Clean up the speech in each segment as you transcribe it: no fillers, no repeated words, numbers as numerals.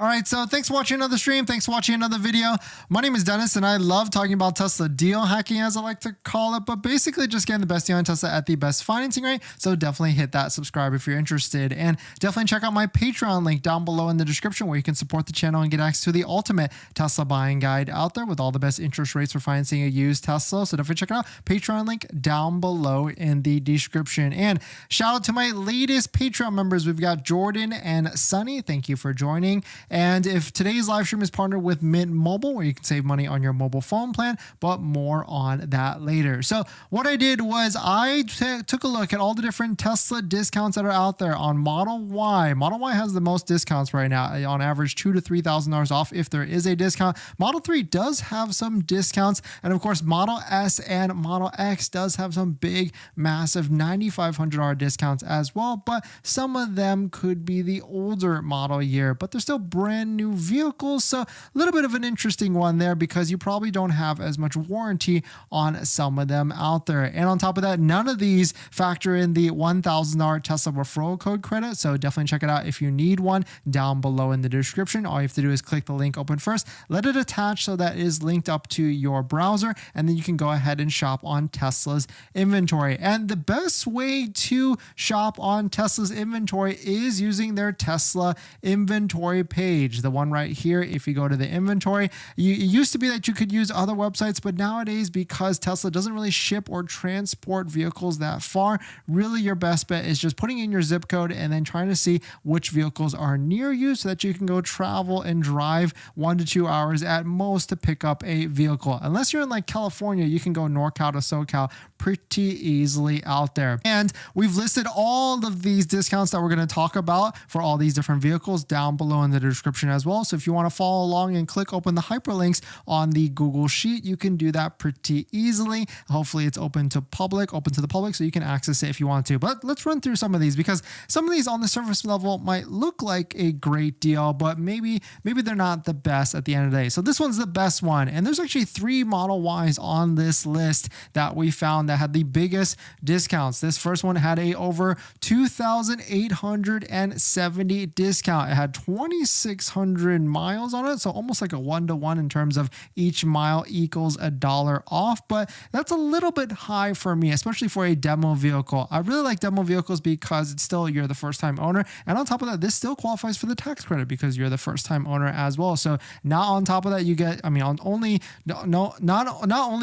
All right, so thanks for watching another stream. Thanks for watching another video. My name is Dennis, and I love talking about Tesla deal hacking, as I like to call it, but basically just getting the best deal on Tesla at the best financing rate. So definitely hit that subscribe if you're interested, and definitely check out my Patreon link down below in the description where you can support the channel and get access to the ultimate Tesla buying guide out there with all the best interest rates for financing a used Tesla. So definitely check it out. Patreon link down below in the description. And shout out to my latest Patreon members. We've got Jordan and Sunny. Thank you for joining. And if today's live stream is partnered with Mint Mobile, where you can save money on your mobile phone plan, but more on that later. So what I did was I took a look at all the different Tesla discounts that are out there on Model Y. Model Y has the most discounts right now, on average $2,000 to $3,000 off if there is a discount. Model 3 does have some discounts. And of course, Model S and Model X does have some big, massive $9,500 discounts as well. But some of them could be the older model year, but they're still brand new vehicles. So a little bit of an interesting one there because you probably don't have as much warranty on some of them out there. And on top of that, none of these factor in the $1,000 Tesla referral code credit. So definitely check it out if you need one down below in the description. All you have to do is click the link open first, let it attach so that is linked up to your browser, and then you can go ahead and shop on Tesla's inventory. And the best way to shop on Tesla's inventory is using their Tesla inventory page, the one right here. If you go to the inventory, it used to be that you could use other websites, but nowadays, because Tesla doesn't really ship or transport vehicles that far, really your best bet is just putting in your zip code and then trying to see which vehicles are near you so that you can go travel and drive 1 to 2 hours at most to pick up a vehicle. Unless you're in like California, you can go NorCal to SoCal pretty easily out there. And we've listed all of these discounts that we're going to talk about for all these different vehicles down below in the description as well. So if you want to follow along and click open the hyperlinks on the Google Sheet, you can do that pretty easily. Hopefully it's open to the public, so you can access it if you want to. But let's run through some of these, because some of these on the surface level might look like a great deal, but maybe they're not the best at the end of the day. So this one's the best one. And there's actually 3 Model Ys on this list that we found that had the biggest discounts. This first one had a over 2,870 discount. It had 2,600 miles on it, so almost like a 1-to-1 in terms of each mile equals $1 off. But that's a little bit high for me, especially for a demo vehicle. I really like demo vehicles because it's still, you're the first time owner, and on top of that, this still qualifies for the tax credit because you're the first time owner as well. So now on top of that, you get, not only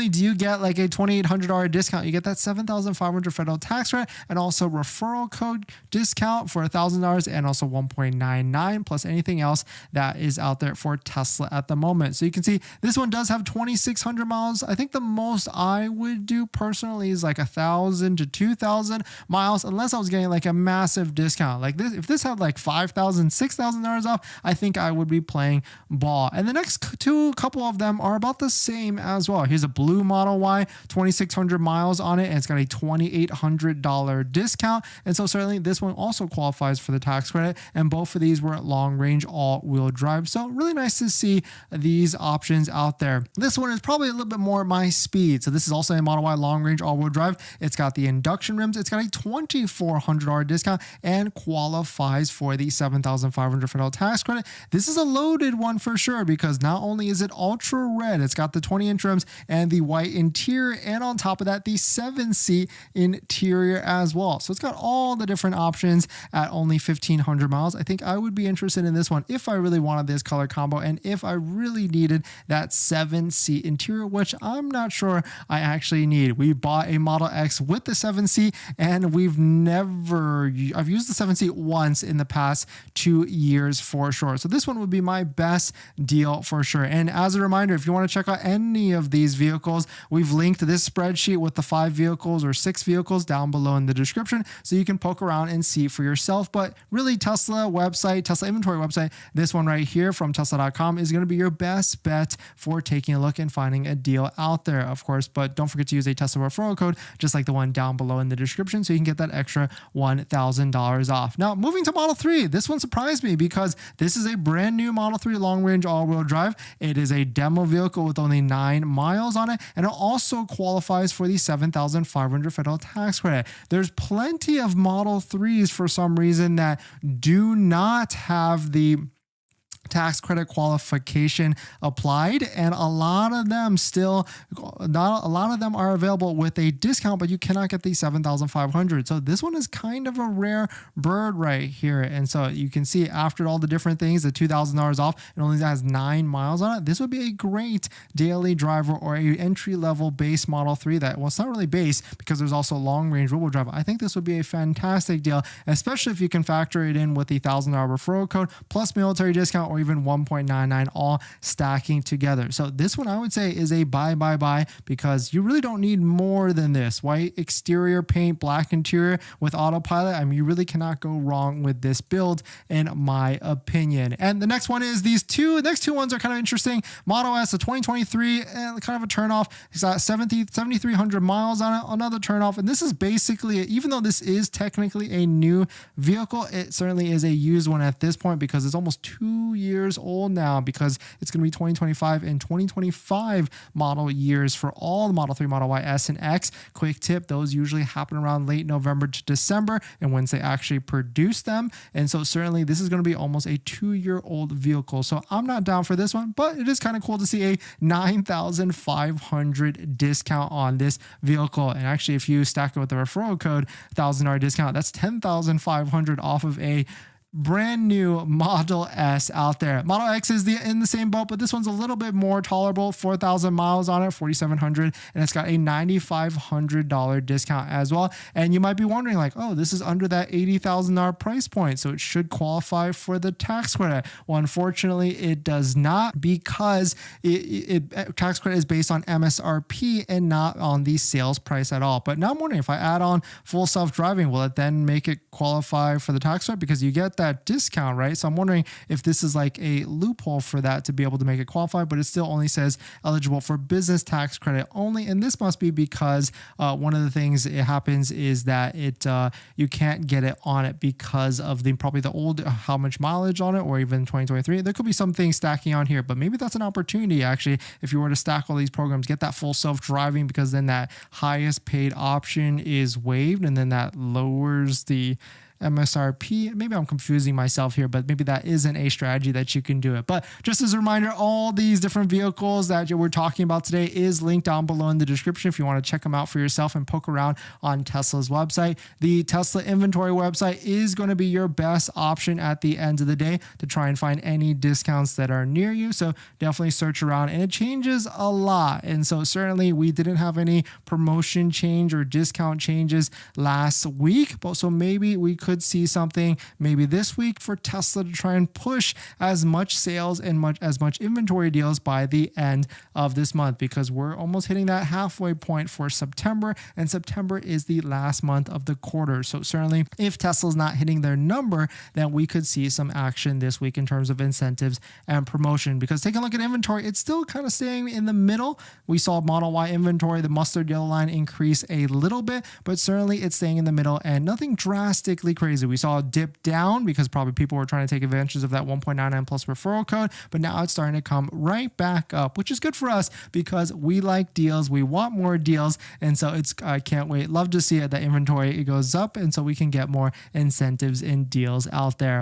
do you get like a $2,800 discount, you get that $7,500 federal tax credit and also referral code discount for $1,000 and also 1.99 plus anything else that is out there for Tesla at the moment. So you can see this one does have 2,600 miles. I think the most I would do personally is like 1,000 to 2,000 miles, unless I was getting like a massive discount. Like this, if this had like $5,000, $6,000 off, I think I would be playing ball. And the next couple of them are about the same as well. Here's a blue Model Y, 2,600 miles on it, and it's got a $2,800 discount. And so certainly this one also qualifies for the tax credit, and both of these were long range all-wheel drive. So really nice to see these options out there. This one is probably a little bit more my speed. So this is also a Model Y long range all-wheel drive. It's got the induction rims. It's got a $2,400 discount and qualifies for the $7,500 federal tax credit. This is a loaded one for sure, because not only is it ultra red, it's got the 20-inch rims and the white interior, and on top of that, the 7-seat interior as well. So it's got all the different options at only 1,500 miles. I think I would be interested in this one if I really wanted this color combo and if I really needed that 7-seat interior, which I'm not sure I actually need. We bought a Model X with the 7-seat, and I've used the 7-seat once in the past 2 years for sure. So this one would be my best deal for sure. And as a reminder, if you want to check out any of these vehicles, we've linked this spreadsheet with the 5 vehicles or 6 vehicles down below in the description, so you can poke around and see for yourself. But really, Tesla website, Tesla inventory website, this one right here from Tesla.com is going to be your best bet for taking a look and finding a deal out there, of course. But don't forget to use a Tesla referral code, just like the one down below in the description, so you can get that extra $1,000 off. Now, moving to Model 3, this one surprised me because this is a brand new Model 3 long-range all-wheel drive. It is a demo vehicle with only 9 miles on it, and it also qualifies for the $7,500 federal tax credit. There's plenty of Model 3s for some reason that do not have the tax credit qualification applied, and a lot of them are available with a discount, but you cannot get the 7,500. So this one is kind of a rare bird right here. And so you can see after all the different things, the $2,000 off, it only has 9 miles on it. This would be a great daily driver or a entry level base Model 3 that, well, it's not really base because there's also long range rear-wheel drive. I think this would be a fantastic deal, especially if you can factor it in with the $1,000 referral code plus military discount, or even 1.99 all stacking together. So this one I would say is a buy because you really don't need more than this. White exterior paint, black interior with autopilot. I mean, you really cannot go wrong with this build in my opinion. And the next one is these two. The next two ones are kind of interesting. Model S, a 2023, kind of a turnoff. It's got 7,300 miles on it, another turnoff. And this is basically, even though this is technically a new vehicle, it certainly is a used one at this point because it's almost 2 years old now, because it's going to be 2025 and 2025 model years for all the Model 3, Model Y, S, and X. Quick tip, those usually happen around late November to December and once they actually produce them. And so certainly this is going to be almost a 2-year-old vehicle. So I'm not down for this one, but it is kind of cool to see a 9,500 discount on this vehicle. And actually, if you stack it with the referral code, $1,000 discount, that's 10,500 off of a brand new Model S out there. Model X is in the same boat, but this one's a little bit more tolerable. 4,000 miles on it, 4,700, and it's got a $9,500 discount as well. And you might be wondering, like, oh, this is under that $80,000 price point, so it should qualify for the tax credit. Well, unfortunately, it does not, because tax credit is based on MSRP and not on the sales price at all. But now I'm wondering, if I add on full self-driving, will it then make it qualify for the tax credit? Because you get that discount, right? So I'm wondering if this is like a loophole for that to be able to make it qualify, but it still only says eligible for business tax credit only. And this must be because one of the things it happens is that you can't get it on it because of probably the old, how much mileage on it, or even 2023. There could be some things stacking on here, but maybe that's an opportunity actually, if you were to stack all these programs, get that full self-driving, because then that highest paid option is waived, and then that lowers the MSRP. Maybe I'm confusing myself here, but maybe that isn't a strategy that you can do it. But just as a reminder, all these different vehicles that we're talking about today is linked down below in the description if you want to check them out for yourself and poke around on Tesla's website. The Tesla inventory website is going to be your best option at the end of the day to try and find any discounts that are near you. So definitely search around, and it changes a lot. And so certainly we didn't have any promotion change or discount changes last week, but so maybe we could see something maybe this week for Tesla to try and push as much sales and as much inventory deals by the end of this month, because we're almost hitting that halfway point for September, and September is the last month of the quarter. So certainly if Tesla's not hitting their number, then we could see some action this week in terms of incentives and promotion. Because take a look at inventory, it's still kind of staying in the middle. We saw Model Y inventory, the mustard yellow line, increase a little bit, but certainly it's staying in the middle and nothing drastically crazy. We saw a dip down because probably people were trying to take advantage of that 1.99 plus referral code, but now it's starting to come right back up, which is good for us because we like deals. We want more deals. And so I can't wait. Love to see it, that inventory, it goes up, and so we can get more incentives and deals out there.